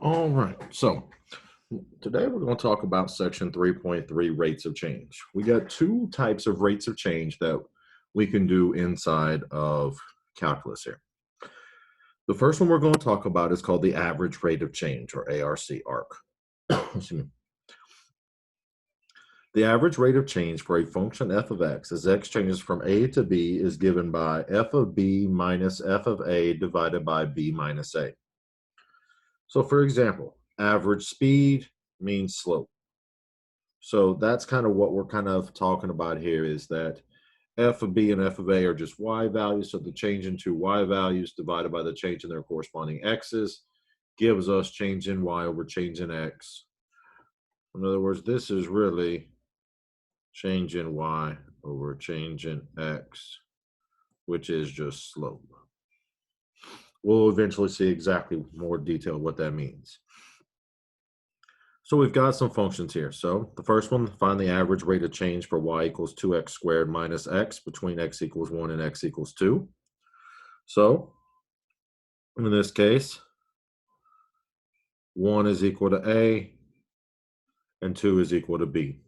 All right. So today we're going to talk about section 3.3 rates of change. We got two types of rates of change that we can do inside of calculus here. The first one we're going to talk about is called the average rate of change, or ARC. Excuse me. The average rate of change for a function f of x as x changes from a to b is given by f of b minus f of a divided by b minus a. So for example, average speed means slope. So that's kind of what we're kind of talking about here, is that f of b and f of a are just y values. So the change in two y values divided by the change in their corresponding x's gives us change in y over change in x. In other words, this is really change in y over change in x, which is just slope. We'll eventually see exactly more detail what that means. So we've got some functions here. So the first one, find the average rate of change for y equals 2x squared minus x between x equals 1 and x equals 2. So in this case, 1 is equal to a and 2 is equal to b.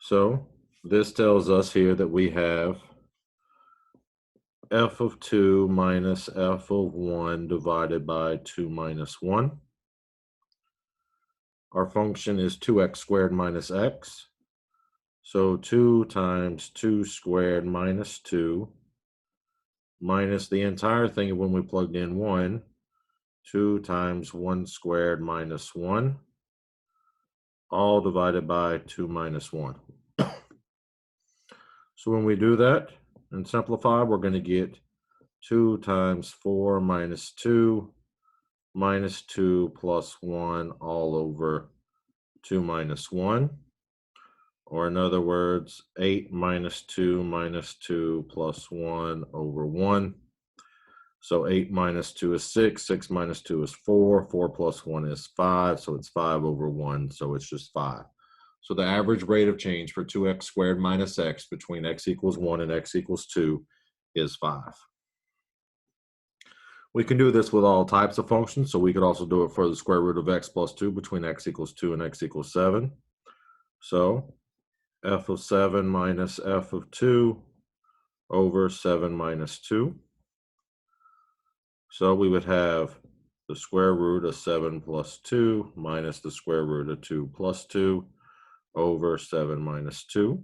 So this tells us here that we have f of 2 minus f of 1 divided by 2 minus 1. Our function is 2x squared minus x. So 2 times 2 squared minus 2 minus the entire thing when we plugged in 1, 2 times 1 squared minus 1, all divided by 2 minus 1. So when we do that and simplify, we're going to get 2 times 4 minus 2 minus 2 plus 1 all over 2 minus 1. Or in other words, 8 minus 2 plus 1 over 1. So 8 minus 2 is 6, 6 minus 2 is 4, 4 plus 1 is 5, so it's 5 over 1, so it's just 5. So the average rate of change for 2x squared minus x between x equals 1 and x equals 2 is 5. We can do this with all types of functions, so we could also do it for the square root of x plus 2 between x equals 2 and x equals 7. So f of 7 minus f of 2 over 7 minus 2. So we would have the square root of 7 plus 2 minus the square root of 2 plus 2 over 7 minus 2.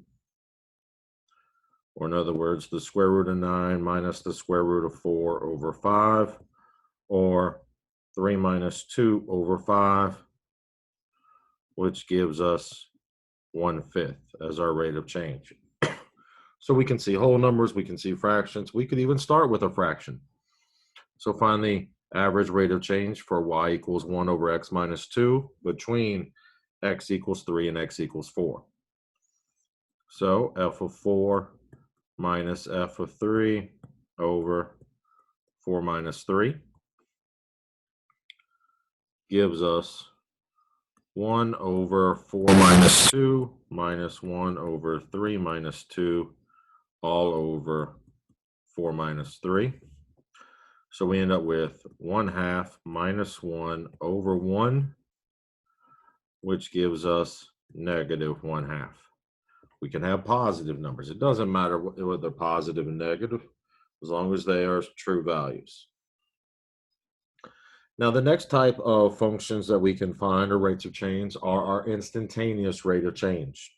Or in other words, the square root of 9 minus the square root of 4 over 5, or 3 minus 2 over 5, which gives us 1/5 as our rate of change. So we can see whole numbers, we can see fractions, we could even start with a fraction. So find the average rate of change for y equals 1 over x minus 2 between x equals 3 and x equals 4. So f of 4 minus f of 3 over 4 minus 3 gives us 1 over 4 minus 2 minus 1 over 3 minus 2 all over 4 minus 3. So we end up with 1/2 minus 1 over 1, which gives us negative 1/2. We can have positive numbers. It doesn't matter whether they're positive and negative, as long as they are true values. Now, the next type of functions that we can find, or rates of change, are our instantaneous rate of change.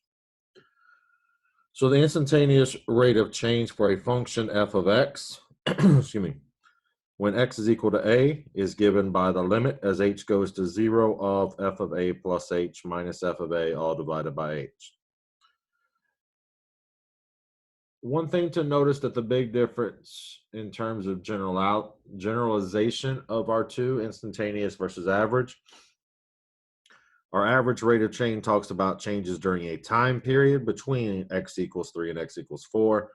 So the instantaneous rate of change for a function f of x, excuse me, when x is equal to a, is given by the limit as h goes to 0 of f of a plus h minus f of a all divided by h. One thing to notice, that the big difference in terms of generalization of our two, instantaneous versus average, our average rate of change talks about changes during a time period between x equals 3 and x equals 4,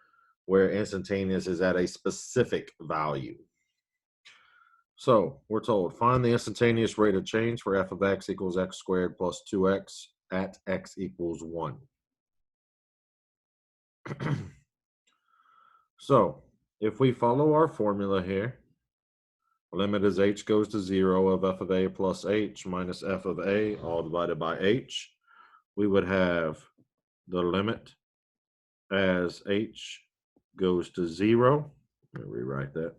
where instantaneous is at a specific value. So we're told, find the instantaneous rate of change for f of x equals x squared plus 2x at x equals 1. So if we follow our formula here, Limit as h goes to 0 of f of a plus h minus f of a, all divided by h. We would have the limit as h goes to 0. Let me rewrite that.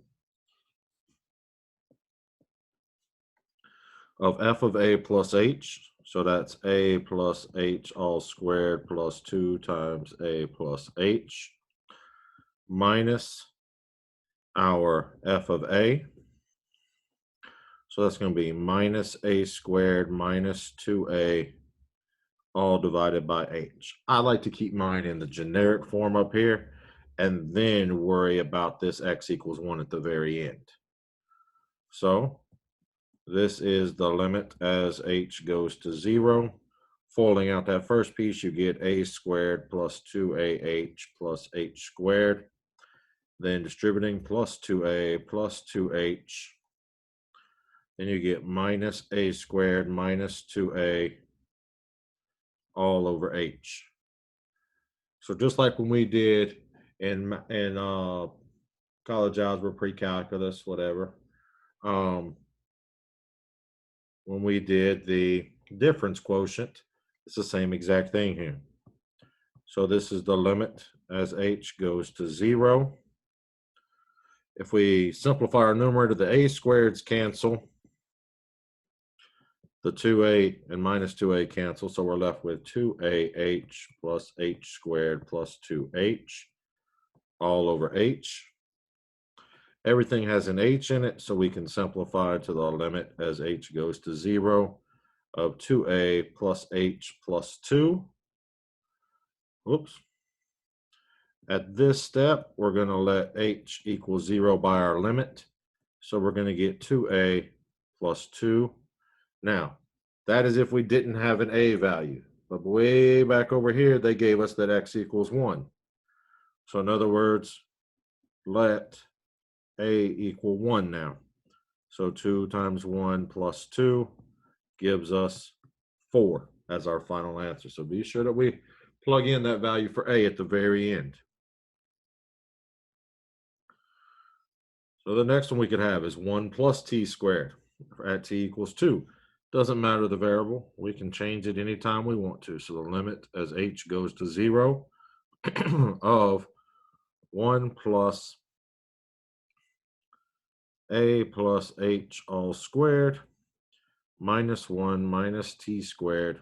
Of f of a plus h. So that's a plus h all squared plus 2 times a plus h minus our f of a. So that's going to be minus a squared minus 2a all divided by h. I like to keep mine in the generic form up here and then worry about this x equals 1 at the very end. So this is the limit as h goes to 0. Folding out that first piece, you get a squared plus 2ah plus h squared. Then distributing plus 2a plus 2h. Then you get minus a squared minus 2a all over h. So just like when we did in college algebra, pre-calculus, whatever, when we did the difference quotient, it's the same exact thing here. So this is the limit as h goes to 0. If we simplify our numerator, the a squareds cancel. The 2a and minus 2a cancel, so we're left with 2ah plus h squared plus 2h all over h. Everything has an h in it, so we can simplify to the limit as h goes to 0 of 2a plus h plus 2. Oops. At this step, we're going to let h equal 0 by our limit. So we're going to get 2a plus 2. Now, that is if we didn't have an a value. But way back over here, they gave us that x equals 1. So in other words, let a equal 1 now. So 2 times 1 plus 2 gives us 4 as our final answer. So be sure that we plug in that value for a at the very end. So the next one we could have is 1 plus t squared at t equals 2. Doesn't matter the variable. We can change it anytime we want to. So the limit as h goes to 0 of 1 plus a plus h all squared minus 1 minus t squared,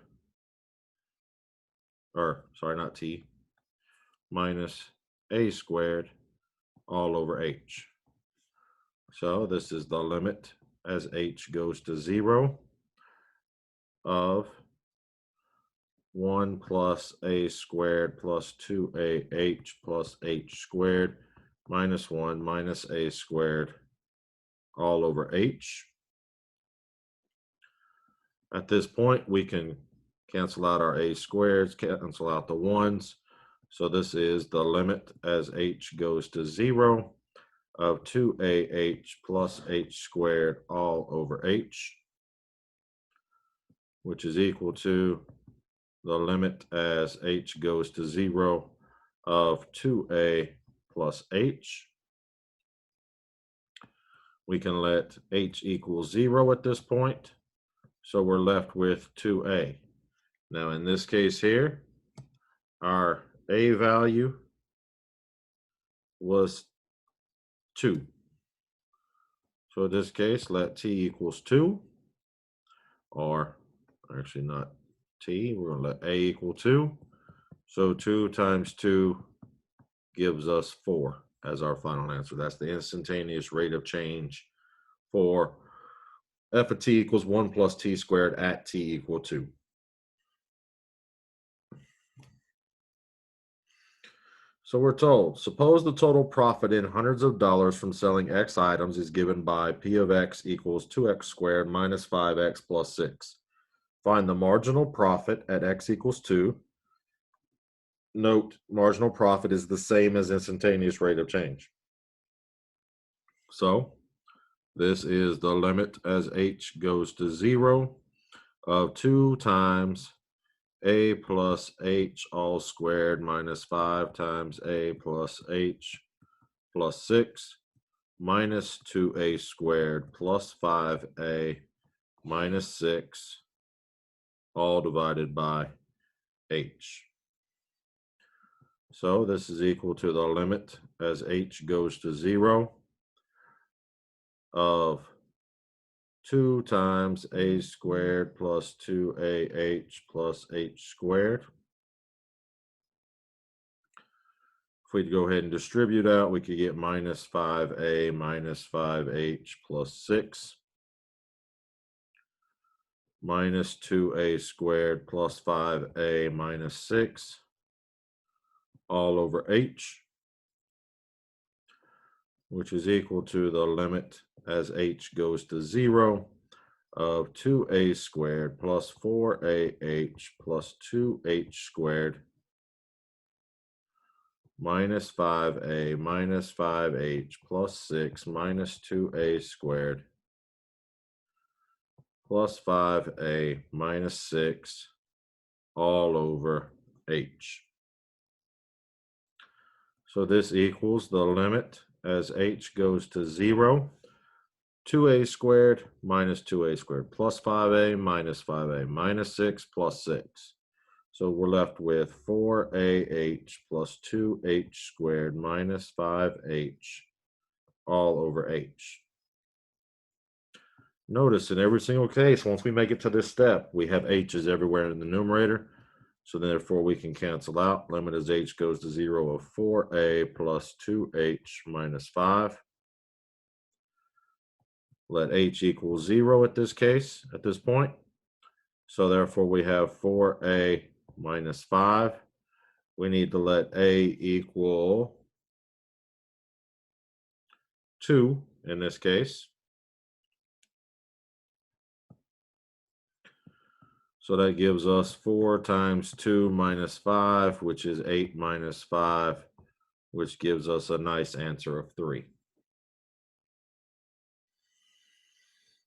or sorry, not t, minus a squared all over h. So this is the limit as h goes to 0 of 1 plus a squared plus 2ah plus h squared minus 1 minus a squared all over h. At this point, we can cancel out our a squareds, cancel out the 1s. So this is the limit as h goes to 0 of 2ah plus h squared all over h, which is equal to the limit as h goes to 0 of 2a plus h. We can let h equal 0 at this point. So we're left with 2a. Now in this case here, our a value was 2. So in this case, let t equals 2, or actually not t, we're going to let a equal 2. So 2 times 2 gives us 4 as our final answer. That's the instantaneous rate of change for f of t equals 1 plus t squared at t equal 2. So we're told, suppose the total profit in hundreds of dollars from selling X items is given by P of X equals 2X squared minus 5X plus 6. Find the marginal profit at X equals 2. Note, marginal profit is the same as instantaneous rate of change. So this is the limit as H goes to 0 of 2 times a plus h all squared minus 5 times a plus h plus 6 minus 2a squared plus 5a minus 6 all divided by h. So this is equal to the limit as h goes to 0 of 2 times a squared plus 2ah plus h squared. If we go ahead and distribute out, we could get minus 5a minus 5h plus 6 minus 2a squared plus 5a minus 6 all over h, which is equal to the limit as h goes to 0 of 2a squared plus 4ah plus 2h squared minus 5a minus 5h plus 6 minus 2a squared plus 5a minus 6 all over h. So this equals the limit as h goes to 0, 2a squared minus 2a squared plus 5a minus 6 plus 6. So we're left with 4ah plus 2h squared minus 5h all over h. Notice in every single case, once we make it to this step, we have h's everywhere in the numerator. So therefore we can cancel out. Limit as h goes to 0 of 4a plus 2h minus 5. Let h equal 0 at this case, at this point. So therefore we have 4a minus 5. We need to let a equal 2 in this case. So that gives us 4 times 2 minus 5, which is 8 minus 5, which gives us a nice answer of 3.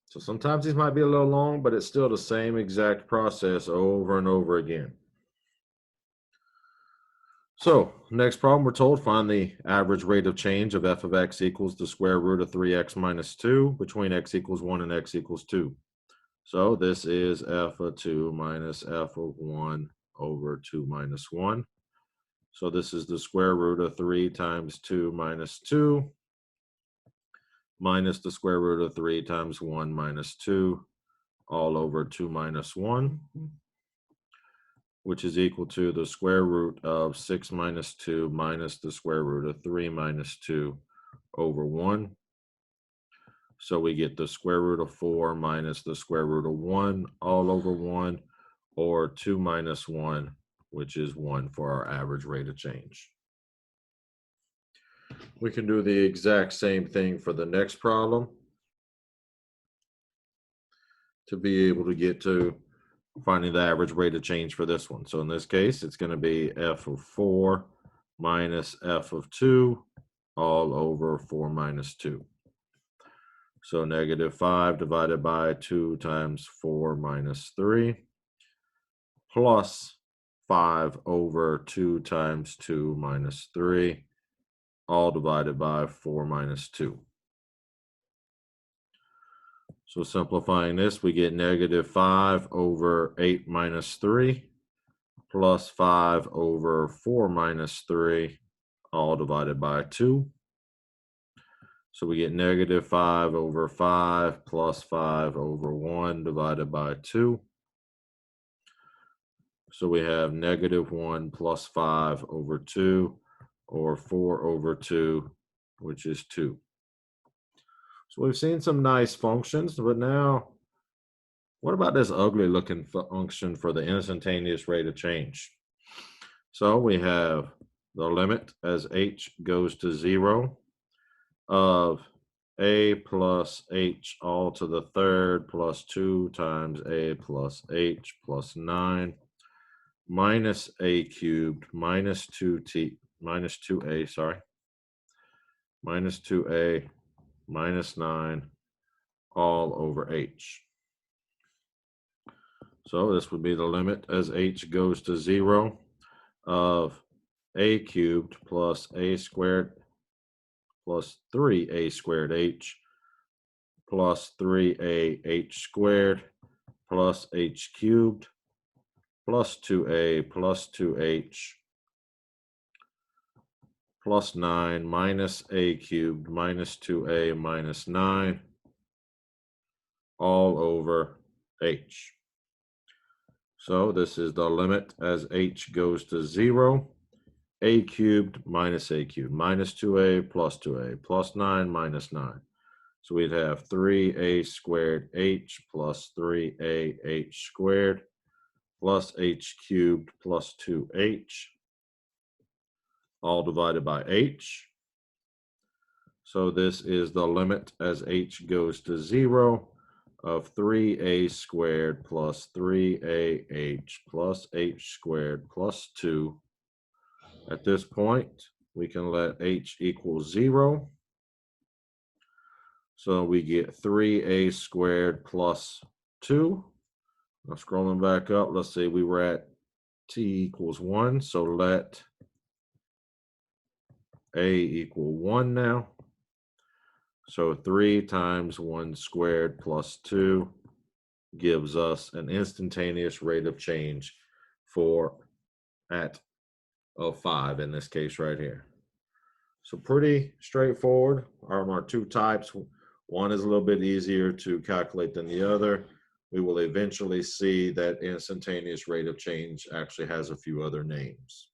So sometimes these might be a little long, but it's still the same exact process over and over again. So next problem, we're told find the average rate of change of f of x equals the square root of 3x minus 2 between x equals 1 and x equals 2. So this is f of 2 minus f of 1 over 2 minus 1. So this is the square root of 3 times 2 minus 2 minus the square root of 3 times 1 minus 2 all over 2 minus 1, which is equal to the square root of 6 minus 2 minus the square root of 3 minus 2 over 1. So we get the square root of 4 minus the square root of 1 all over 1, or 2 minus 1, which is 1 for our average rate of change. We can do the exact same thing for the next problem to be able to get to finding the average rate of change for this one. So in this case, it's going to be f of 4 minus f of 2 all over 4 minus 2. So negative 5 divided by 2 times 4 minus 3 plus 5 over 2 times 2 minus 3 all divided by 4 minus 2. So simplifying this, we get negative 5 over 8 minus 3 plus 5 over 4 minus 3 all divided by 2. So we get negative 5 over 5 plus 5 over 1 divided by 2. So we have negative 1 plus 5 over 2, or 4 over 2, which is 2. So we've seen some nice functions, but now what about this ugly looking function for the instantaneous rate of change? So we have the limit as h goes to 0 of a plus h all to the third plus 2 times a plus h plus 9 minus a cubed minus 2a, minus 2a minus 9 all over h. So this would be the limit as h goes to 0 of a cubed plus a squared plus 3a squared h plus 3a h squared plus h cubed plus 2a plus 2h plus 9 minus a cubed minus 2a minus 9 all over h. So this is the limit as h goes to 0. A cubed minus a cubed minus 2a plus 9 minus 9. So we'd have 3a squared h plus 3a h squared plus h cubed plus 2h all divided by h. So this is the limit as h goes to 0 of 3a squared plus 3ah plus h squared plus 2. At this point, we can let h equal 0. So we get 3a squared plus 2. Now scrolling back up, let's say we were at t equals 1. So let a equal 1 now. So 3 times 1 squared plus 2 gives us an instantaneous rate of change of 5 in this case right here. So pretty straightforward. Our two types. One is a little bit easier to calculate than the other. We will eventually see that instantaneous rate of change actually has a few other names.